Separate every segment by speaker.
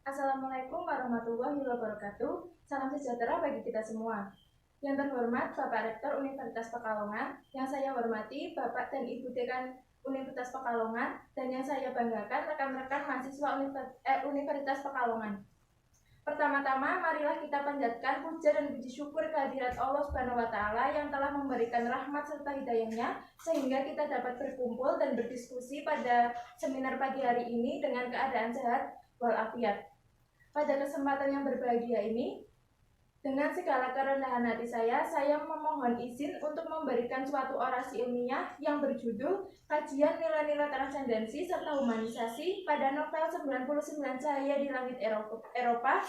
Speaker 1: Assalamualaikum warahmatullahi wabarakatuh. Salam sejahtera bagi kita semua. Yang terhormat Bapak Rektor Universitas Pekalongan, yang saya hormati Bapak dan Ibu Dekan Universitas Pekalongan, dan yang saya banggakan rekan-rekan mahasiswa Universitas Pekalongan. Pertama-tama, marilah kita panjatkan puja dan puji syukur kehadirat Allah Subhanahu wa Ta'ala yang telah memberikan rahmat serta hidayahnya sehingga kita dapat berkumpul dan berdiskusi pada seminar pagi hari ini dengan keadaan sehat walafiat. Pada kesempatan yang berbahagia ini, dengan segala kerendahan hati saya memohon izin untuk memberikan suatu orasi ilmiah yang berjudul Kajian Nilai-Nilai Transendensi serta Humanisasi pada novel 99 Cahaya di Langit Eropa,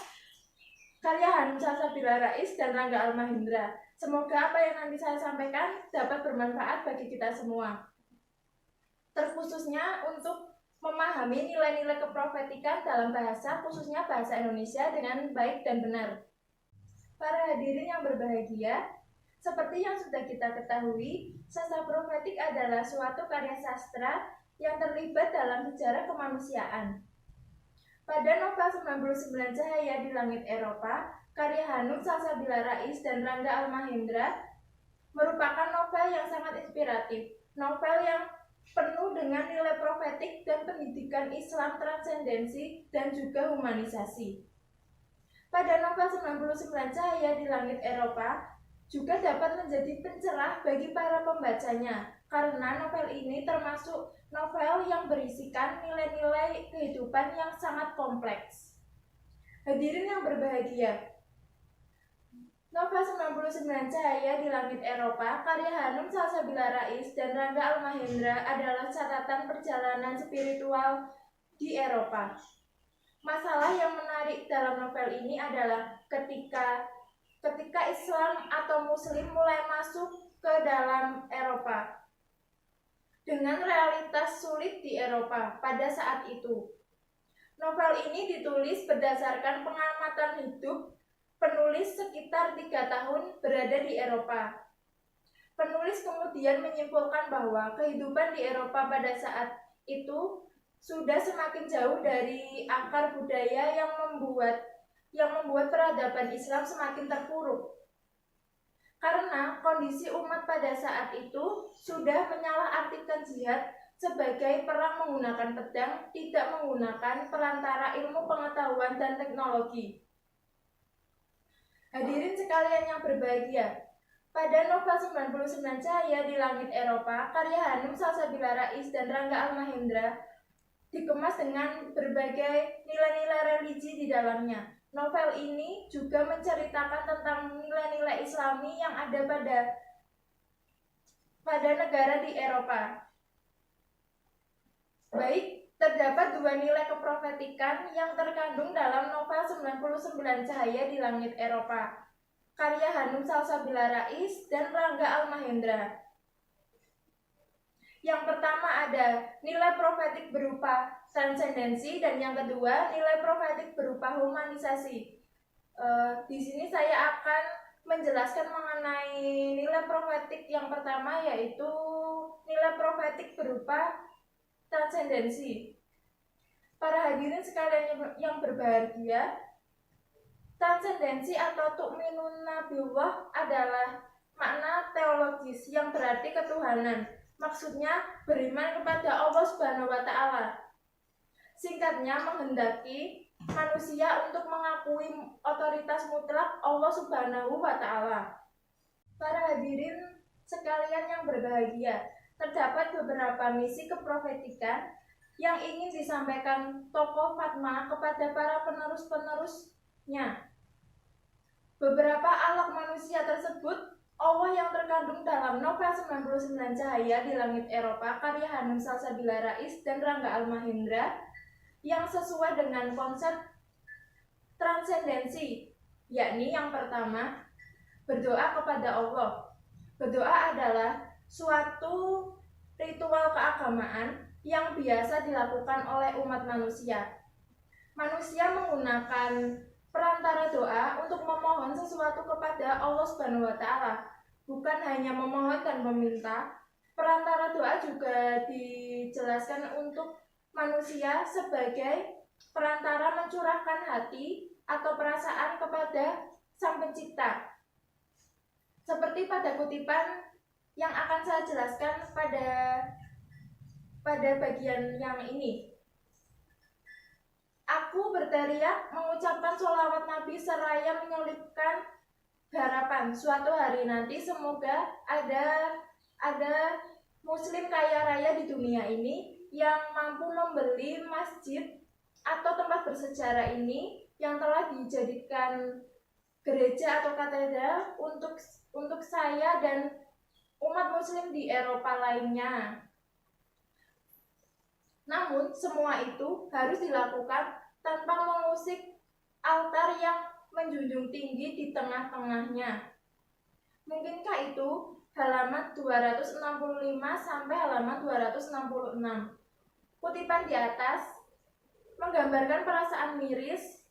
Speaker 1: karya Hanum Salsabila Rais dan Rangga Almahendra. Semoga apa yang nanti saya sampaikan dapat bermanfaat bagi kita semua, terkhususnya untuk memahami nilai-nilai keprofetikan dalam bahasa, khususnya bahasa Indonesia dengan baik dan benar. Para hadirin yang berbahagia, seperti yang sudah kita ketahui, sastra profetik adalah suatu karya sastra yang terlibat dalam sejarah kemanusiaan. Pada novel 99 Cahaya di Langit Eropa, karya Hanum Salsabila Rais dan Rangga Almahendra merupakan novel yang sangat inspiratif, novel yang penuh dengan nilai profetik dan pendidikan Islam transendensi dan juga humanisasi. Pada novel 99 Cahaya di Langit Eropa juga dapat menjadi pencerah bagi para pembacanya, karena novel ini termasuk novel yang berisikan nilai-nilai kehidupan yang sangat kompleks. Hadirin yang berbahagia, novel 99 Cahaya di Langit Eropa karya Hanum Salsabila Rais dan Rangga Almahendra adalah catatan perjalanan spiritual di Eropa. Masalah yang menarik dalam novel ini adalah ketika Islam atau Muslim mulai masuk ke dalam Eropa dengan realitas sulit di Eropa pada saat itu. Novel ini ditulis berdasarkan pengamatan hidup penulis sekitar 3 tahun berada di Eropa. Penulis kemudian menyimpulkan bahwa kehidupan di Eropa pada saat itu sudah semakin jauh dari akar budaya yang membuat peradaban Islam semakin terpuruk. Karena kondisi umat pada saat itu sudah menyalahartikan jihad sebagai perang menggunakan pedang, tidak menggunakan perantara ilmu pengetahuan dan teknologi. Hadirin sekalian yang berbahagia, pada novel 99 Cahaya di Langit Eropa, karya Hanum Salsabila Rais dan Rangga Almahendra dikemas dengan berbagai nilai-nilai religi di dalamnya. Novel ini juga menceritakan tentang nilai-nilai Islami yang ada pada negara di Eropa. Baik, terdapat 2 nilai keprofetikan yang terkandung dalam novel 99 Cahaya di Langit Eropa, karya Hanum Salsabila Rais dan Rangga Almahendra. Yang pertama ada nilai profetik berupa transendensi dan yang kedua nilai profetik berupa humanisasi. Di sini saya akan menjelaskan mengenai nilai profetik yang pertama, yaitu nilai profetik berupa transendensi. Para hadirin sekalian yang berbahagia, transendensi atau tu'minuna billah adalah makna teologis yang berarti ketuhanan. Maksudnya beriman kepada Allah Subhanahu wa Ta'ala. Singkatnya, menghendaki manusia untuk mengakui otoritas mutlak Allah Subhanahu wa Ta'ala. Para hadirin sekalian yang berbahagia, terdapat beberapa misi keprofetikan yang ingin disampaikan tokoh Fatma kepada para penerus-penerusnya. Beberapa akhlak manusia tersebut Allah yang terkandung dalam novel 99 Cahaya di Langit Eropa karya Hanum Salsabila Rais dan Rangga Almahendra yang sesuai dengan konsep transendensi, yakni yang pertama, berdoa kepada Allah. Berdoa adalah suatu ritual keagamaan yang biasa dilakukan oleh umat manusia. Manusia menggunakan perantara doa untuk memohon sesuatu kepada Allah Subhanahu wa Ta'ala. Bukan hanya memohon dan meminta, perantara doa juga dijelaskan untuk manusia sebagai perantara mencurahkan hati atau perasaan kepada Sang Pencipta. Seperti pada kutipan yang akan saya jelaskan pada bagian yang ini. Aku berteriak mengucapkan sholawat Nabi seraya menyelipkan harapan suatu hari nanti semoga ada muslim kaya raya di dunia ini yang mampu membeli masjid atau tempat bersejarah ini yang telah dijadikan gereja atau katedral untuk saya dan umat muslim di Eropa lainnya. Namun semua itu harus dilakukan tanpa mengusik altar yang menjunjung tinggi di tengah-tengahnya. Mungkinkah itu halaman 265 sampai halaman 266. Kutipan di atas menggambarkan perasaan miris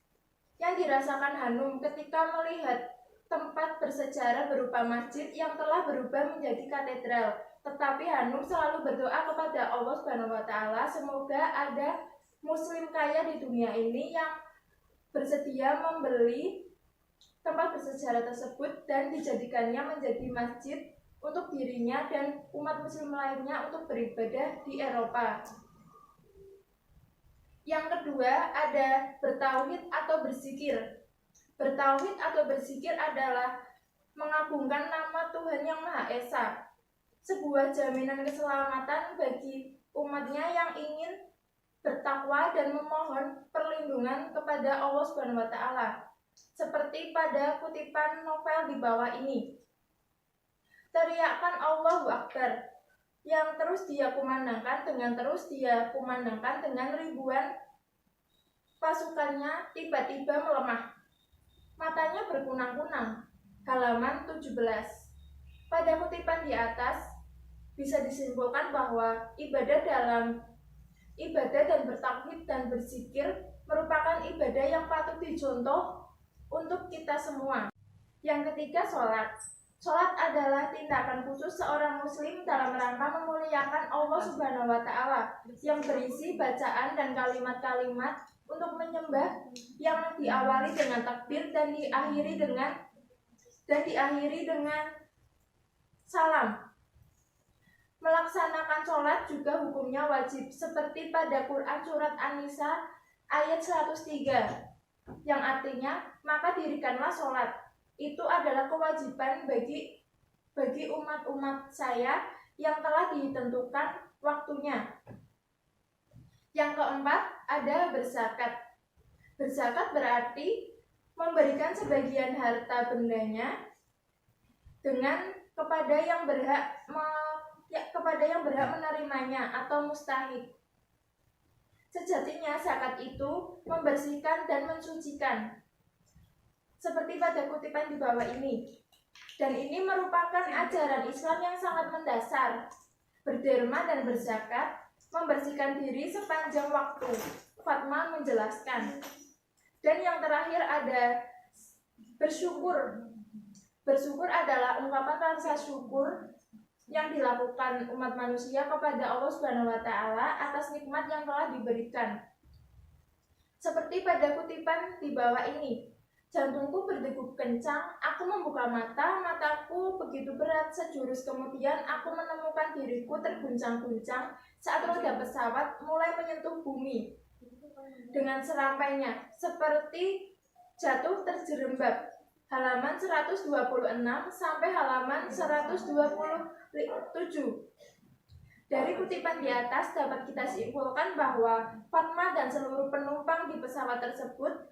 Speaker 1: yang dirasakan Hanum ketika melihat tempat bersejarah berupa masjid yang telah berubah menjadi katedral. Tetapi Hanum selalu berdoa kepada Allah Subhanahu wa Ta'ala, semoga ada muslim kaya di dunia ini yang bersedia membeli tempat bersejarah tersebut dan dijadikannya menjadi masjid untuk dirinya dan umat muslim lainnya untuk beribadah di Eropa. Yang kedua ada bertauhid atau berzikir. Bertauhid atau berzikir adalah mengagungkan nama Tuhan Yang Maha Esa, sebuah jaminan keselamatan bagi umatnya yang ingin bertakwa dan memohon perlindungan kepada Allah Subhanahu wa Ta'ala. Seperti pada kutipan novel di bawah ini. Teriakan Allahu Akbar yang terus dia kumandangkan dengan ribuan pasukannya tiba-tiba melemah. Matanya berkunang-kunang. Halaman 17. Pada kutipan di atas bisa disimpulkan bahwa ibadah dan bertauhid dan berzikir merupakan ibadah yang patut dicontoh untuk kita semua. Yang ketiga, sholat. Sholat adalah tindakan khusus seorang muslim dalam rangka memuliakan Allah Subhanahu wa Ta'ala yang berisi bacaan dan kalimat-kalimat untuk menyembah yang diawali dengan takbir dan diakhiri dengan salam. Melaksanakan sholat juga hukumnya wajib seperti pada Quran surat An-Nisa ayat 103 yang artinya maka dirikanlah sholat. Itu adalah kewajiban bagi umat-umat saya yang telah ditentukan waktunya. Yang keempat ada berzakat. Berzakat berarti memberikan sebagian harta bendanya kepada yang berhak menerimanya atau mustahik. Sejatinya zakat itu membersihkan dan mensucikan. Seperti pada kutipan di bawah ini. Dan ini merupakan ajaran Islam yang sangat mendasar. Berderma dan berzakat membersihkan diri sepanjang waktu. Fatma menjelaskan. Dan yang terakhir ada bersyukur. Bersyukur adalah ungkapan rasa syukur yang dilakukan umat manusia kepada Allah Subhanahu wa Ta'ala atas nikmat yang telah diberikan. Seperti pada kutipan di bawah ini. Jantungku berdegup kencang, aku membuka mataku begitu berat, sejurus kemudian aku menemukan diriku terguncang-guncang saat roda pesawat mulai menyentuh bumi. Dengan serampainya, seperti jatuh terjerembab. Halaman 126 sampai halaman 127. Dari kutipan di atas dapat kita simpulkan bahwa Fatma dan seluruh penumpang di pesawat tersebut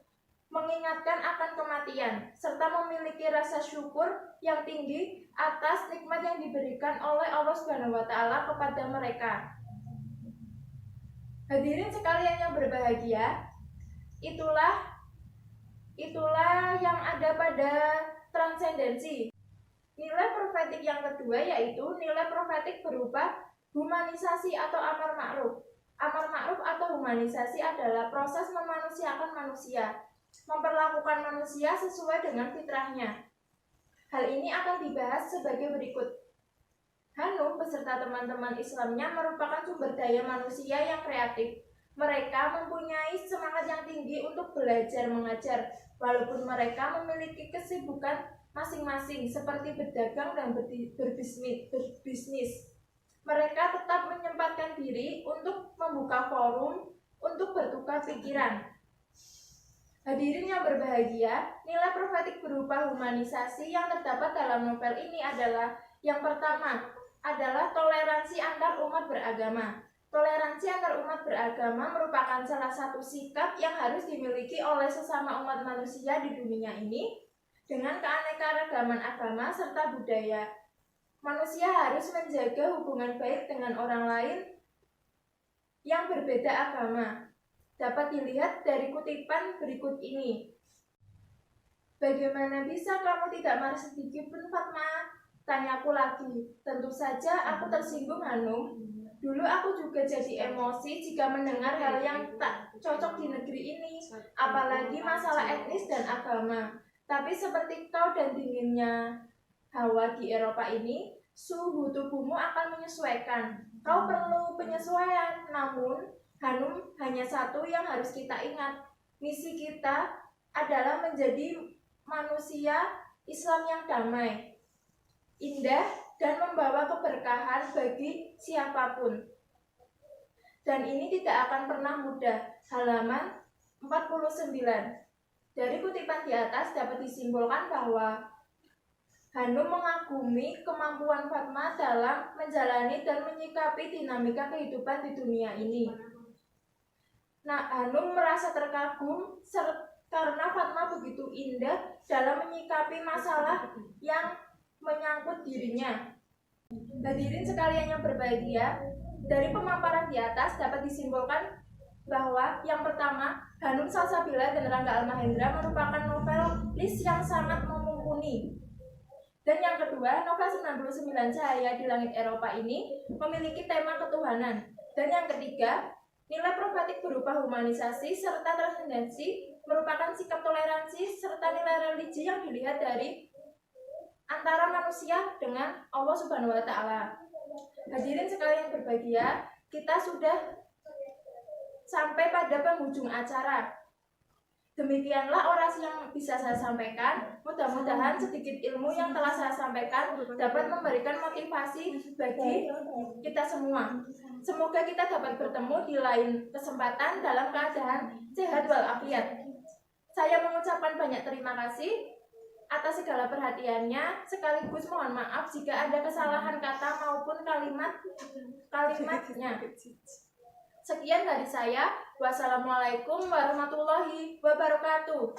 Speaker 1: mengingatkan akan kematian, serta memiliki rasa syukur yang tinggi atas nikmat yang diberikan oleh Allah Subhanahu wa Ta'ala kepada mereka. Hadirin sekalian yang berbahagia, itulah yang ada pada transendensi. Nilai profetik yang kedua yaitu nilai profetik berupa humanisasi atau amar ma'ruf. Amar ma'ruf atau humanisasi adalah proses memanusiakan manusia, memperlakukan manusia sesuai dengan fitrahnya. Hal ini akan dibahas sebagai berikut. Hanum beserta teman-teman Islamnya merupakan sumber daya manusia yang kreatif, Mereka mempunyai semangat yang tinggi untuk belajar mengajar, walaupun mereka memiliki kesibukan masing-masing seperti berdagang dan berbisnis. Mereka tetap menyempatkan diri untuk membuka forum untuk bertukar pikiran. Hadirin yang berbahagia, nilai profetik berupa humanisasi yang terdapat dalam novel ini adalah yang pertama adalah toleransi antar umat beragama. Toleransi antar umat beragama merupakan salah satu sikap yang harus dimiliki oleh sesama umat manusia di dunia ini dengan keanekaragaman agama serta budaya. Manusia harus menjaga hubungan baik dengan orang lain yang berbeda agama. Dapat dilihat dari kutipan berikut ini. Bagaimana bisa kamu tidak marah sedikit pun, Fatma? Tanyaku lagi. Tentu saja aku tersinggung, Hanum. Dulu aku juga jadi emosi jika mendengar hal yang tak cocok di negeri ini, apalagi masalah etnis dan agama. Tapi seperti kau dan dinginnya hawa di Eropa ini, suhu tubuhmu akan menyesuaikan. Kau perlu penyesuaian, namun Hanum, hanya satu yang harus kita ingat. Misi kita adalah menjadi manusia Islam yang damai, indah, dan membawa keberkahan bagi siapapun. Dan ini tidak akan pernah mudah. Halaman 49. Dari kutipan di atas dapat disimpulkan bahwa Hanum mengagumi kemampuan Fatma dalam menjalani dan menyikapi dinamika kehidupan di dunia ini. Nah, Hanum merasa terkagum karena Fatma begitu indah dalam menyikapi masalah yang menyangkut dirinya. Hadirin sekalian yang berbahagia, dari pemaparan di atas dapat disimpulkan bahwa yang pertama, Hanum Salsabila dan Rangga Almahendra merupakan novelis yang sangat mumpuni. Dan yang kedua, novel 99 Cahaya di Langit Eropa ini memiliki tema ketuhanan. Dan yang ketiga, nilai profetik berupa humanisasi serta transcendensi merupakan sikap toleransi serta nilai religi yang dilihat dari antara manusia dengan Allah Subhanahu wa Ta'ala. Hadirin sekalian berbahagia, kita sudah sampai pada penghujung acara. Demikianlah orasi yang bisa saya sampaikan. Mudah-mudahan sedikit ilmu yang telah saya sampaikan dapat memberikan motivasi bagi kita semua. Semoga kita dapat bertemu di lain kesempatan dalam keadaan sehat walafiat. Saya mengucapkan banyak terima kasih atas segala perhatiannya, sekaligus mohon maaf jika ada kesalahan kata maupun kalimatnya. Sekian dari saya. Wassalamualaikum warahmatullahi wabarakatuh.